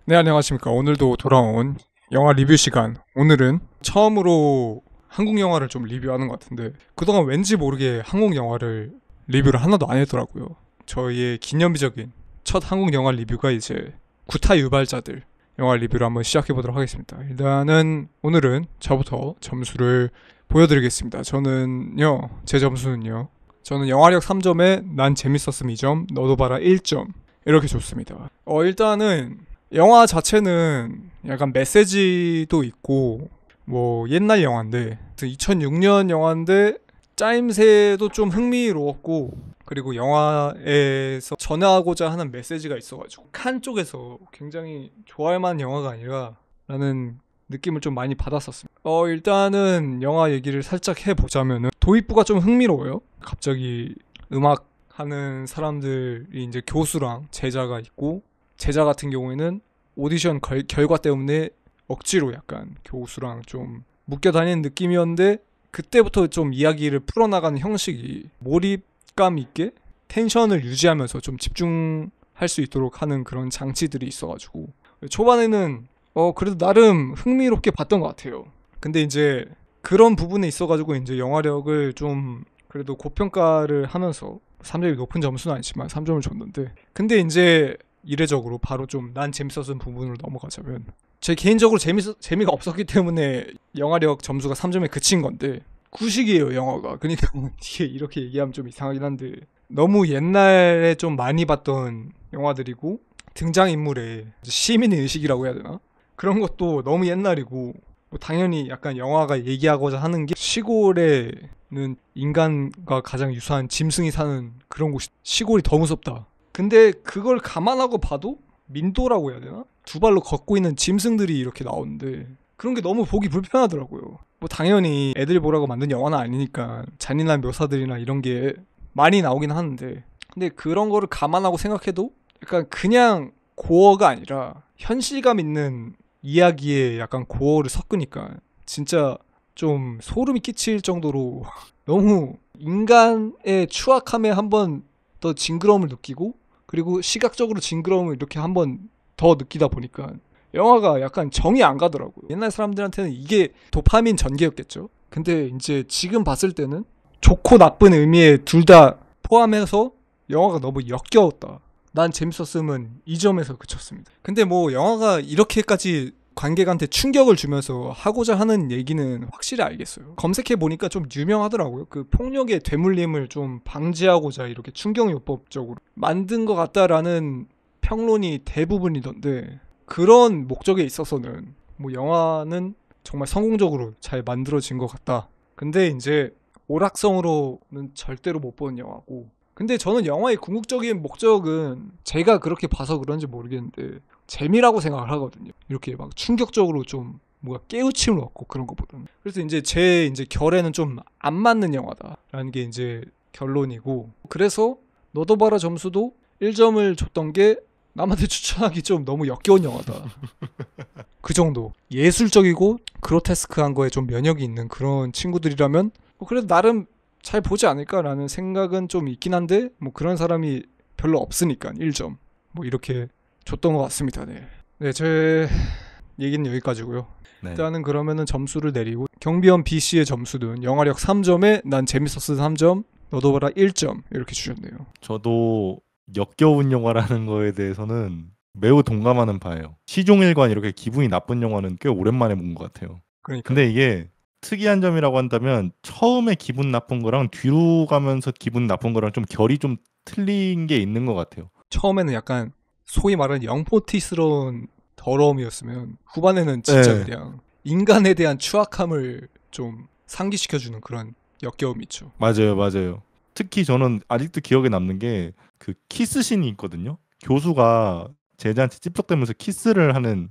네, 안녕하십니까. 오늘도 돌아온 영화 리뷰 시간. 오늘은 처음으로 한국 영화를 좀 리뷰하는 것 같은데, 그동안 왠지 모르게 한국 영화를 리뷰를 하나도 안 했더라고요. 저희의 기념비적인 첫 한국 영화 리뷰가 이제 구타 유발자들 영화 리뷰를 한번 시작해 보도록 하겠습니다. 일단은 오늘은 저부터 점수를 보여드리겠습니다. 제 점수는요. 저는 영화력 3점에 난 재밌었음 2점, 너도 봐라 1점. 이렇게 줬습니다. 일단은 영화 자체는 약간 메시지도 있고 뭐 옛날 영화인데 2006년 영화인데 짜임새도 좀 흥미로웠고, 그리고 영화에서 전하고자 하는 메시지가 있어가지고 칸 쪽에서 굉장히 좋아할 만한 영화가 아니라 라는 느낌을 좀 많이 받았었습니다. 일단은 영화 얘기를 살짝 해보자면은 도입부가 좀 흥미로워요. 갑자기 음악 하는 사람들이 이제 교수랑 제자가 있고, 제자 같은 경우에는 오디션 결과 때문에 억지로 약간 교수랑 좀 묶여 다니는 느낌이었는데, 그때부터 좀 이야기를 풀어나가는 형식이 몰입감 있게 텐션을 유지하면서 좀 집중할 수 있도록 하는 그런 장치들이 있어가지고 초반에는 그래도 나름 흥미롭게 봤던 것 같아요. 근데 이제 그런 부분에 있어가지고 이제 영화력을 좀 그래도 고평가를 하면서 3점이 높은 점수는 아니지만 3점을 줬는데, 근데 이제 이례적으로 바로 좀 난 재밌었던 부분으로 넘어가자면, 제 개인적으로 재미가 없었기 때문에 영화력 점수가 3점에 그친 건데, 구식이에요 영화가. 그러니까 이게 이렇게 얘기하면 좀 이상하긴 한데, 너무 옛날에 좀 많이 봤던 영화들이고, 등장인물의 시민의 의식이라고 해야 되나? 그런 것도 너무 옛날이고, 뭐 당연히 약간 영화가 얘기하고자 하는 게 시골에는 인간과 가장 유사한 짐승이 사는 그런 곳이, 시골이 더 무섭다. 근데 그걸 감안하고 봐도 민도라고 해야 되나? 두 발로 걷고 있는 짐승들이 이렇게 나오는데 그런 게 너무 보기 불편하더라고요. 뭐 당연히 애들 보라고 만든 영화는 아니니까 잔인한 묘사들이나 이런 게 많이 나오긴 하는데, 근데 그런 거를 감안하고 생각해도 약간 그냥 고어가 아니라 현실감 있는 이야기에 약간 고어를 섞으니까 진짜 좀 소름이 끼칠 정도로 너무 인간의 추악함에 한번 더 징그러움을 느끼고, 그리고 시각적으로 징그러움을 이렇게 한번 더 느끼다 보니까 영화가 약간 정이 안 가더라고요. 옛날 사람들한테는 이게 도파민 전개였겠죠. 근데 이제 지금 봤을 때는 좋고 나쁜 의미의 둘 다 포함해서 영화가 너무 역겨웠다. 난 재밌었음은 이 점에서 그쳤습니다. 근데 뭐 영화가 이렇게까지 관객한테 충격을 주면서 하고자 하는 얘기는 확실히 알겠어요. 검색해 보니까 좀 유명하더라고요. 그 폭력의 되물림을 좀 방지하고자 이렇게 충격요법적으로 만든 것 같다라는 평론이 대부분이던데, 그런 목적에 있어서는 뭐 영화는 정말 성공적으로 잘 만들어진 것 같다. 근데 이제 오락성으로는 절대로 못 보는 영화고, 근데 저는 영화의 궁극적인 목적은 제가 그렇게 봐서 그런지 모르겠는데 재미라고 생각을 하거든요. 이렇게 막 충격적으로 좀 뭔가 깨우침을 얻고 그런 것보다는. 그래서 이제 제 이제 결에는 좀 안 맞는 영화다라는 게 이제 결론이고, 그래서 너도 봐라 점수도 1점을 줬던 게 남한테 추천하기 좀 너무 역겨운 영화다. 그 정도. 예술적이고 그로테스크한 거에 좀 면역이 있는 그런 친구들이라면 뭐 그래도 나름 잘 보지 않을까라는 생각은 좀 있긴 한데, 뭐 그런 사람이 별로 없으니까 1점 뭐 이렇게 줬던 것 같습니다. 네. 네, 제 얘기는 여기까지고요. 네. 일단은 그러면은 점수를 내리고, 경비원 B씨의 점수는 영화력 3점에 난 재밌었어 3점, 너도 봐라 1점 이렇게 주셨네요. 저도 역겨운 영화라는 거에 대해서는 매우 동감하는 바예요. 시종일관 이렇게 기분이 나쁜 영화는 꽤 오랜만에 본 것 같아요. 근데 그러니까요. 이게 특이한 점이라고 한다면 처음에 기분 나쁜 거랑 뒤로 가면서 기분 나쁜 거랑 좀 결이 좀 틀린 게 있는 것 같아요. 처음에는 약간 소위 말하는 영포티스러운 더러움이었으면 후반에는 진짜 네, 그냥 인간에 대한 추악함을 좀 상기시켜주는 그런 역겨움이 있죠. 맞아요, 맞아요. 특히 저는 아직도 기억에 남는 게 그 키스 씬이 있거든요. 교수가 제자한테 찝쩍대면서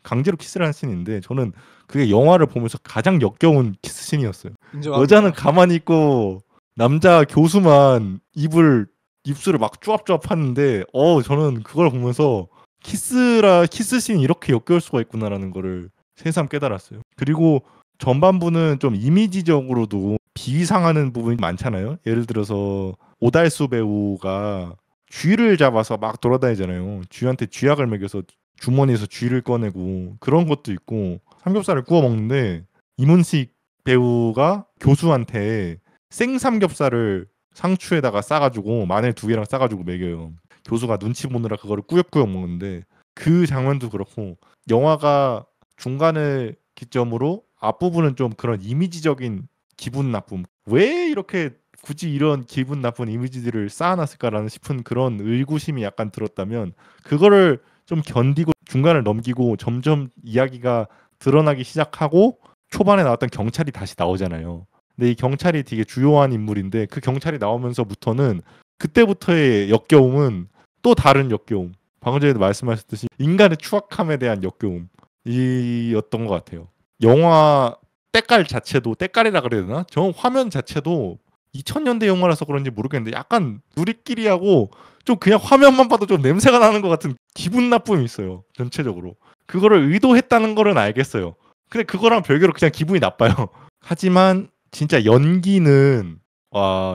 강제로 키스를 하는 씬인데 저는 그게 영화를 보면서 가장 역겨운 키스 씬이었어요. 여자는 인정합니다. 가만히 있고 남자 교수만 입술을 막 쪼압쪼압 하는데 저는 그걸 보면서 키스 씬이 이렇게 역겨울 수가 있구나라는 거를 새삼 깨달았어요. 그리고 전반부는 좀 이미지적으로도 비위상하는 부분이 많잖아요. 예를 들어서 오달수 배우가 쥐를 잡아서 막 돌아다니잖아요. 쥐한테 쥐약을 먹여서 주머니에서 쥐를 꺼내고 그런 것도 있고 삼겹살을 구워 먹는데 이문식 배우가 교수한테 생삼겹살을 상추에다가 싸가지고 마늘 2개랑 싸가지고 먹여요. 교수가 눈치 보느라 그거를 꾸역꾸역 먹는데 그 장면도 그렇고 영화가 중간을 기점으로 앞부분은 좀 그런 이미지적인 기분 나쁨 왜 이렇게 굳이 이런 기분 나쁜 이미지들을 쌓아놨을까라는 싶은 그런 의구심이 약간 들었다면 그거를 좀 견디고 중간을 넘기고 점점 이야기가 드러나기 시작하고 초반에 나왔던 경찰이 다시 나오잖아요. 근데 이 경찰이 되게 주요한 인물인데 그 경찰이 나오면서부터는 그때부터의 역겨움은 또 다른 역겨움. 방금 전에도 말씀하셨듯이 인간의 추악함에 대한 역겨움이었던 것 같아요. 영화 때깔 자체도 때깔이라 그래야 되나? 저 화면 자체도 2000년대 영화라서 그런지 모르겠는데 약간 누리끼리하고 좀 그냥 화면만 봐도 좀 냄새가 나는 것 같은 기분 나쁨이 있어요. 전체적으로. 그거를 의도했다는 거는 알겠어요. 근데 그거랑 별개로 그냥 기분이 나빠요. 하지만 진짜 연기는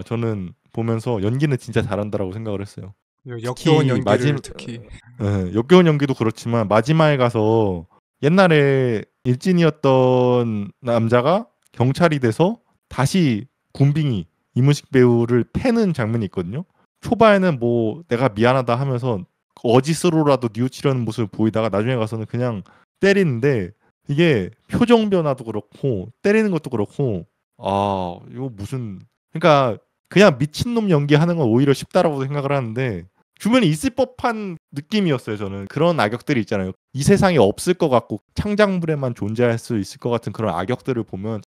저는 보면서 연기는 진짜 잘한다라고 생각을 했어요. 역겨운 특히 연기를 특히. 역겨운 연기도 그렇지만 마지막에 가서 옛날에 일진이었던 남자가 경찰이 돼서 다시 군빙이 이문식 배우를 패는 장면이 있거든요. 초반에는 뭐 내가 미안하다 하면서 어짓으로라도 뉘우치려는 모습을 보이다가 나중에 가서는 그냥 때리는데 이게 표정 변화도 그렇고 때리는 것도 그렇고 이거 무슨 그러니까 그냥 미친놈 연기하는 건 오히려 쉽다라고 생각을 하는데 주변에 있을 법한 느낌이었어요. 저는 그런 악역들이 있잖아요. 이 세상에 없을 것 같고 창작물에만 존재할 수 있을 것 같은 그런 악역들을 보면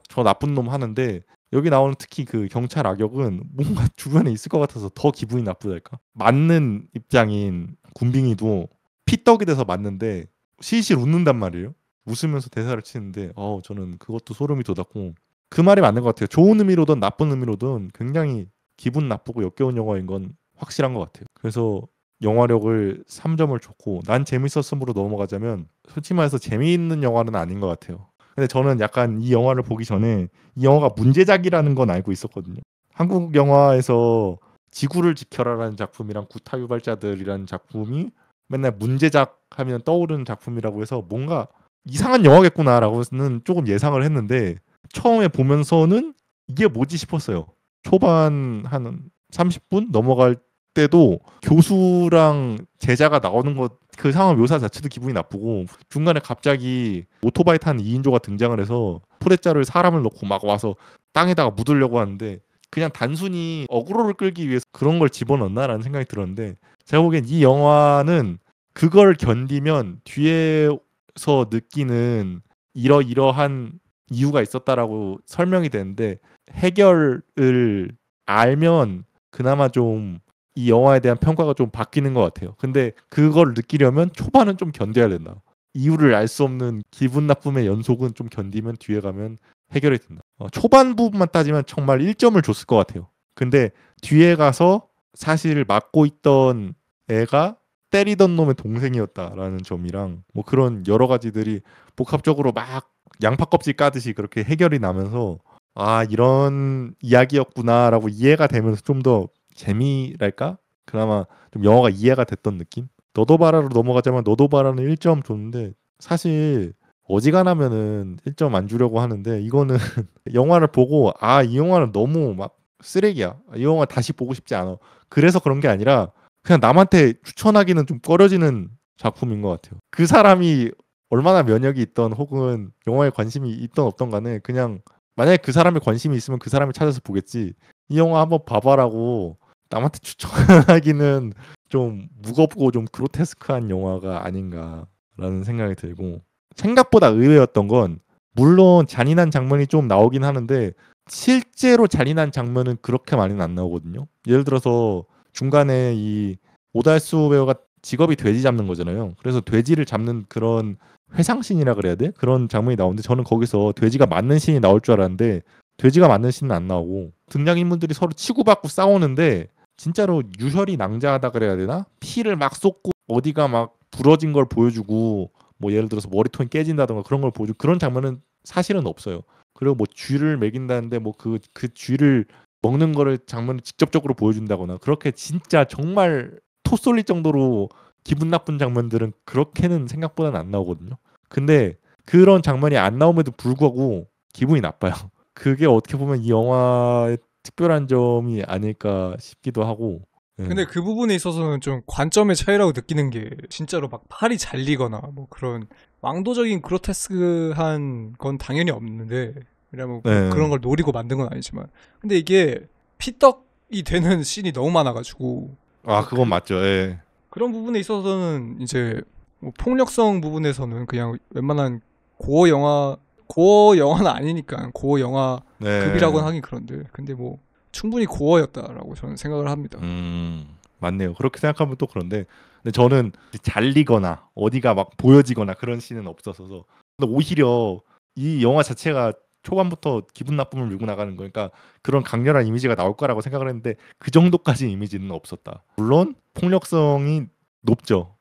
저 나쁜 놈 하는데 여기 나오는 특히 그 경찰 악역은 뭔가 주변에 있을 것 같아서 더 기분이 나쁘달까? 맞는 입장인 군빙이도 피떡이 돼서 맞는데 실실 웃는단 말이에요. 웃으면서 대사를 치는데 저는 그것도 소름이 돋았고 그 말이 맞는 것 같아요. 좋은 의미로든 나쁜 의미로든 굉장히 기분 나쁘고 역겨운 영화인 건 확실한 것 같아요. 그래서 영화력을 3점을 줬고 난 재밌었음으로 넘어가자면 솔직히 말해서 재미있는 영화는 아닌 것 같아요. 근데 저는 약간 이 영화를 보기 전에 이 영화가 문제작이라는 건 알고 있었거든요. 한국 영화에서 지구를 지켜라라는 작품이랑 구타유발자들이라는 작품이 맨날 문제작 하면 떠오르는 작품이라고 해서 뭔가 이상한 영화겠구나라고는 조금 예상을 했는데 처음에 보면서는 이게 뭐지 싶었어요. 초반 한 30분 넘어갈 때도 교수랑 제자가 나오는 것 그 상황 묘사 자체도 기분이 나쁘고 중간에 갑자기 오토바이 타는 2인조가 등장을 해서 포대자를 사람을 넣고 막 와서 땅에다가 묻으려고 하는데 그냥 단순히 어그로를 끌기 위해서 그런 걸 집어넣나라는 생각이 들었는데 제가 보기엔 이 영화는 그걸 견디면 뒤에서 느끼는 이러이러한 이유가 있었다라고 설명이 되는데 해결을 알면 그나마 좀 이 영화에 대한 평가가 좀 바뀌는 것 같아요. 근데 그걸 느끼려면 초반은 좀 견뎌야 된다. 이유를 알 수 없는 기분 나쁨의 연속은 좀 견디면 뒤에 가면 해결이 된다. 초반 부분만 따지면 정말 1점을 줬을 것 같아요. 근데 뒤에 가서 사실 맡고 있던 애가 때리던 놈의 동생이었다라는 점이랑 뭐 그런 여러 가지들이 복합적으로 막 양파 껍질 까듯이 그렇게 해결이 나면서 이런 이야기였구나라고 이해가 되면서 좀 더 재미랄까? 그나마 좀 영화가 이해가 됐던 느낌? 너도 봐라로 넘어가자면 너도 봐라는 1점 줬는데 사실 어지간하면은 1점 안 주려고 하는데 이거는 영화를 보고 이 영화는 너무 막 쓰레기야. 이 영화 다시 보고 싶지 않아. 그래서 그런 게 아니라 그냥 남한테 추천하기는 좀 꺼려지는 작품인 것 같아요. 그 사람이 얼마나 면역이 있던 혹은 영화에 관심이 있던 없던 간에 그냥 만약에 그 사람이 관심이 있으면 그 사람이 찾아서 보겠지. 이 영화 한번 봐봐라고 남한테 추천하기는 좀 무겁고 좀 그로테스크한 영화가 아닌가라는 생각이 들고 생각보다 의외였던 건 물론 잔인한 장면이 좀 나오긴 하는데 실제로 잔인한 장면은 그렇게 많이는 안 나오거든요. 예를 들어서 중간에 이 오달수 배우가 직업이 돼지 잡는 거잖아요. 그래서 돼지를 잡는 그런 회상신이라 그래야 돼? 그런 장면이 나오는데 저는 거기서 돼지가 맞는 신이 나올 줄 알았는데 돼지가 맞는 신은 안 나오고 등장인물들이 서로 치고받고 싸우는데 진짜로 유혈이 낭자하다 그래야 되나? 피를 막 쏟고 어디가 막 부러진 걸 보여주고 뭐 예를 들어서 머리통이 깨진다던가 그런 걸 보여주고 그런 장면은 사실은 없어요. 그리고 뭐 쥐를 먹인다는데 뭐 그 쥐를 먹는 거를 장면을 직접적으로 보여준다거나 그렇게 진짜 정말 토 쏠릴 정도로 기분 나쁜 장면들은 그렇게는 생각보다는 안 나오거든요. 근데 그런 장면이 안 나옴에도 불구하고 기분이 나빠요. 그게 어떻게 보면 이 영화의 특별한 점이 아닐까 싶기도 하고. 예. 근데 그 부분에 있어서는 좀 관점의 차이라고 느끼는 게 진짜로 막 팔이 잘리거나 뭐 그런 왕도적인 그로테스크한 건 당연히 없는데 왜냐면 뭐 네. 그런 걸 노리고 만든 건 아니지만 근데 이게 피떡이 되는 씬이 너무 많아가지고 아 그건 맞죠. 예. 그런 부분에 있어서는 이제 뭐 폭력성 부분에서는 그냥 웬만한 고어 영화는 아니니까 고어 영화 네. 급이라고는 하긴 그런데 근데 뭐 충분히 고어였다라고 저는 생각을 합니다. 맞네요. 그렇게 생각하면 또 그런데 근데 저는 잘리거나 어디가 막 보여지거나 그런 씬은 없었어서 근데 오히려 이 영화 자체가 초반부터 기분 나쁨을 밀고 나가는 거니까 그런 강렬한 이미지가 나올 거라고 생각을 했는데 그 정도까지 이미지는 없었다. 물론 폭력성이 높죠.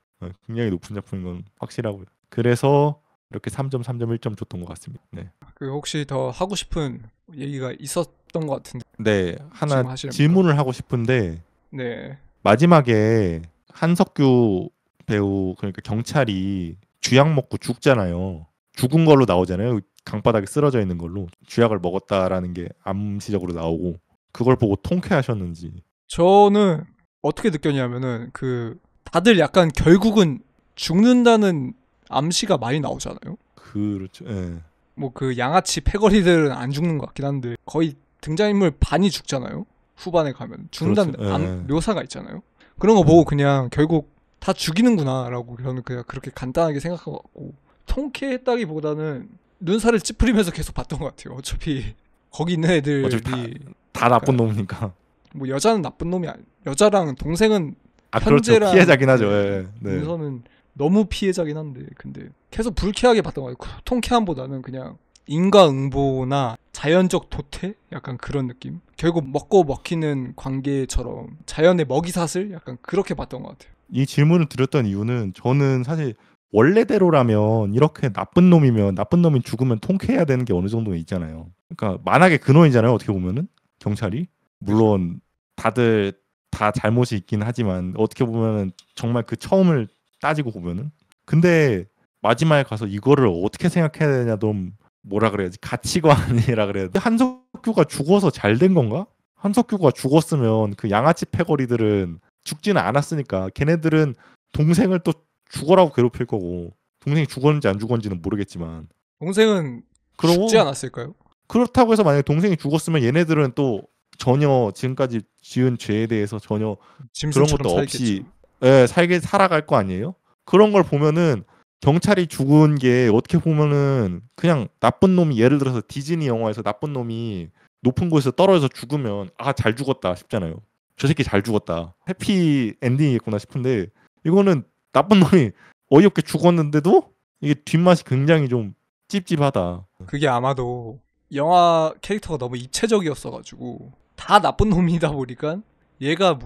굉장히 높은 작품인 건 확실하고요. 그래서 이렇게 3점, 3점, 1점 줬던 것 같습니다. 네. 그 혹시 더 하고 싶은 얘기가 있었던 것 같은데 네, 하나 지금 하시렵니까? 질문을 하고 싶은데 네. 마지막에 한석규 배우 그러니까 경찰이 쥐약 먹고 죽잖아요. 죽은 걸로 나오잖아요. 강바닥에 쓰러져 있는 걸로 쥐약을 먹었다라는 게 암시적으로 나오고 그걸 보고 통쾌하셨는지. 저는 어떻게 느꼈냐면은 그 다들 약간 결국은 죽는다는 암시가 많이 나오잖아요. 그렇죠. 예. 뭐 그 양아치 패거리들은 안 죽는 것 같긴 한데 거의 등장인물 반이 죽잖아요. 후반에 가면 죽는다는 그렇죠. 예. 묘사가 있잖아요. 그런 거 보고 그냥 결국 다 죽이는구나라고 저는 그냥 그렇게 간단하게 생각하고 왔고 통쾌했다기보다는 눈살을 찌푸리면서 계속 봤던 것 같아요. 어차피 거기 있는 애들이 어차피 다 나쁜 놈이니까. 뭐 여자는 나쁜 놈이 아니 여자랑 동생은 아 그렇죠. 현재랑 피해자긴 하죠. 예. 네. 윤서는 너무 피해자긴 한데 근데 계속 불쾌하게 봤던 것 같아요. 통쾌함보다는 그냥 인과응보나 자연적 도태? 약간 그런 느낌? 결국 먹고 먹히는 관계처럼 자연의 먹이사슬? 약간 그렇게 봤던 것 같아요. 이 질문을 드렸던 이유는 저는 사실 원래대로라면 이렇게 나쁜 놈이면 나쁜 놈이 죽으면 통쾌해야 되는 게 어느 정도 있잖아요. 그러니까 만약에 근원이잖아요. 어떻게 보면은 경찰이 물론 다들 다 잘못이 있긴 하지만 어떻게 보면은 정말 그 처음을 따지고 보면은 근데 마지막에 가서 이거를 어떻게 생각해야 되냐 좀 뭐라 그래야지 가치관이라 그래야 돼. 한석규가 죽어서 잘 된 건가? 한석규가 죽었으면 그 양아치 패거리들은 죽지는 않았으니까 걔네들은 동생을 또 죽어라고 괴롭힐 거고 동생이 죽었는지 안 죽었는지는 모르겠지만 동생은 그러고 죽지 않았을까요? 그렇다고 해서 만약에 동생이 죽었으면 얘네들은 또 전혀 지금까지 지은 죄에 대해서 전혀 그런 짐승처럼 것도 없이 살겠죠. 살게 살아갈 거 아니에요? 그런 걸 보면은 경찰이 죽은 게 어떻게 보면은 그냥 나쁜 놈이 예를 들어서 디즈니 영화에서 나쁜 놈이 높은 곳에서 떨어져서 죽으면 아 잘 죽었다 싶잖아요. 저 새끼 잘 죽었다. 해피 엔딩이겠구나 싶은데 이거는 나쁜 놈이 어이없게 죽었는데도 이게 뒷맛이 굉장히 좀 찝찝하다. 그게 아마도 영화 캐릭터가 너무 입체적이었어가지고 다 나쁜 놈이다 보니까 얘가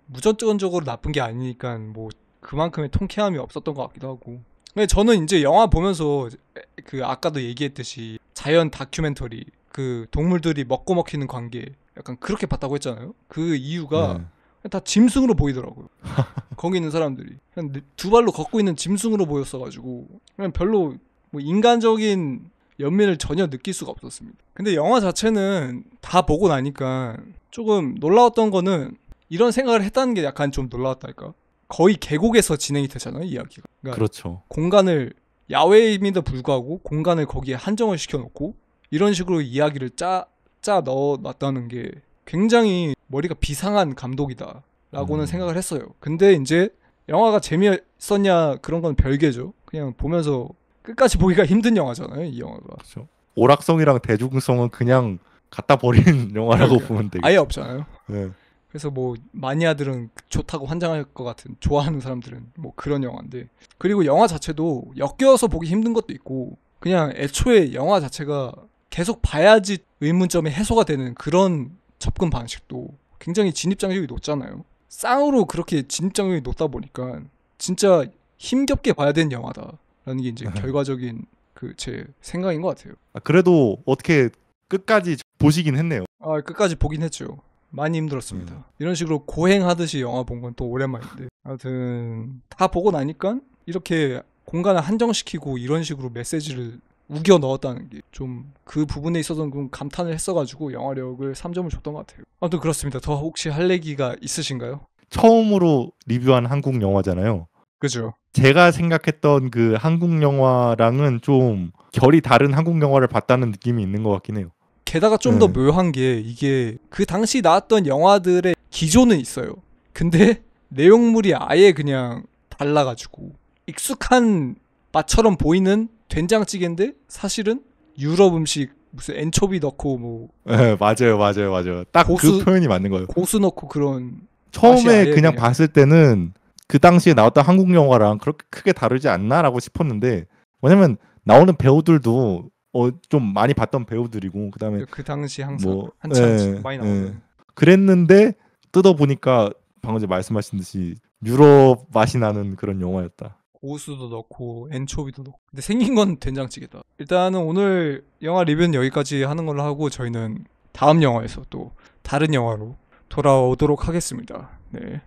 무조건적으로 나쁜 게 아니니까 뭐 그만큼의 통쾌함이 없었던 것 같기도 하고. 근데 저는 이제 영화 보면서 그 아까도 얘기했듯이 자연 다큐멘터리 그 동물들이 먹고 먹히는 관계 약간 그렇게 봤다고 했잖아요. 그 이유가 네. 다 짐승으로 보이더라고요. 거기 있는 사람들이 그냥 두 발로 걷고 있는 짐승으로 보였어가지고 그냥 별로 뭐 인간적인 연민을 전혀 느낄 수가 없었습니다. 근데 영화 자체는 다 보고 나니까 조금 놀라웠던 거는 이런 생각을 했다는 게 약간 좀 놀라웠달까? 거의 계곡에서 진행이 되잖아요, 이야기가. 그러니까 그렇죠. 공간을 야외임에도 불구하고 공간을 거기에 한정을 시켜놓고 이런 식으로 이야기를 짜 넣어놨다는 게 굉장히 머리가 비상한 감독이다라고는 생각을 했어요. 근데 이제 영화가 재미있었냐 그런 건 별개죠. 그냥 보면서 끝까지 보기가 힘든 영화잖아요, 이 영화가. 그렇죠. 오락성이랑 대중성은 그냥 갖다 버린 영화라고 보면 되겠죠. 아예 없잖아요. 네. 그래서 뭐 마니아들은 좋다고 환장할 것 같은 좋아하는 사람들은 뭐 그런 영화인데 그리고 영화 자체도 엮여서 보기 힘든 것도 있고 그냥 애초에 영화 자체가 계속 봐야지 의문점이 해소가 되는 그런 접근 방식도 굉장히 진입장벽이 높잖아요. 쌍으로 그렇게 진입장벽이 높다 보니까 진짜 힘겹게 봐야 되는 영화다라는 게 이제 결과적인 그 제 생각인 것 같아요. 그래도 어떻게 끝까지 보시긴 했네요. 아 끝까지 보긴 했죠. 많이 힘들었습니다. 이런 식으로 고행하듯이 영화 본 건 또 오랜만인데 아무튼 다 보고 나니까 이렇게 공간을 한정시키고 이런 식으로 메시지를 우겨 넣었다는 게 좀 그 부분에 있어서는 좀 감탄을 했어가지고 영화력을 3점을 줬던 것 같아요. 아무튼 그렇습니다. 더 혹시 할 얘기가 있으신가요? 처음으로 리뷰한 한국 영화잖아요. 그죠? 제가 생각했던 그 한국 영화랑은 좀 결이 다른 한국 영화를 봤다는 느낌이 있는 것 같긴 해요. 게다가 좀 더 묘한 게 이게 그 당시 나왔던 영화들의 기조는 있어요. 근데 내용물이 아예 그냥 달라가지고 익숙한 맛처럼 보이는 된장찌개인데 사실은 유럽 음식 무슨 엔초비 넣고 뭐 네, 맞아요. 딱 그 고수- 표현이 맞는 거예요. 고수 넣고 그런 맛이 처음에 아예 그냥 그냥- 봤을 때는 그 당시에 나왔던 한국 영화랑 그렇게 크게 다르지 않나라고 싶었는데 왜냐면 나오는 배우들도 좀 많이 봤던 배우들이고 그다음에 그 당시 항상 뭐 한참 많이 나오는 그랬는데 뜯어보니까 방금 전에 말씀하신 듯이 유럽 맛이 나는 그런 영화였다. 고수도 넣고 엔초비도 넣고 근데 생긴 건 된장찌개다. 일단은 오늘 영화 리뷰는 여기까지 하는 걸로 하고 저희는 다음 영화에서 또 다른 영화로 돌아오도록 하겠습니다. 네.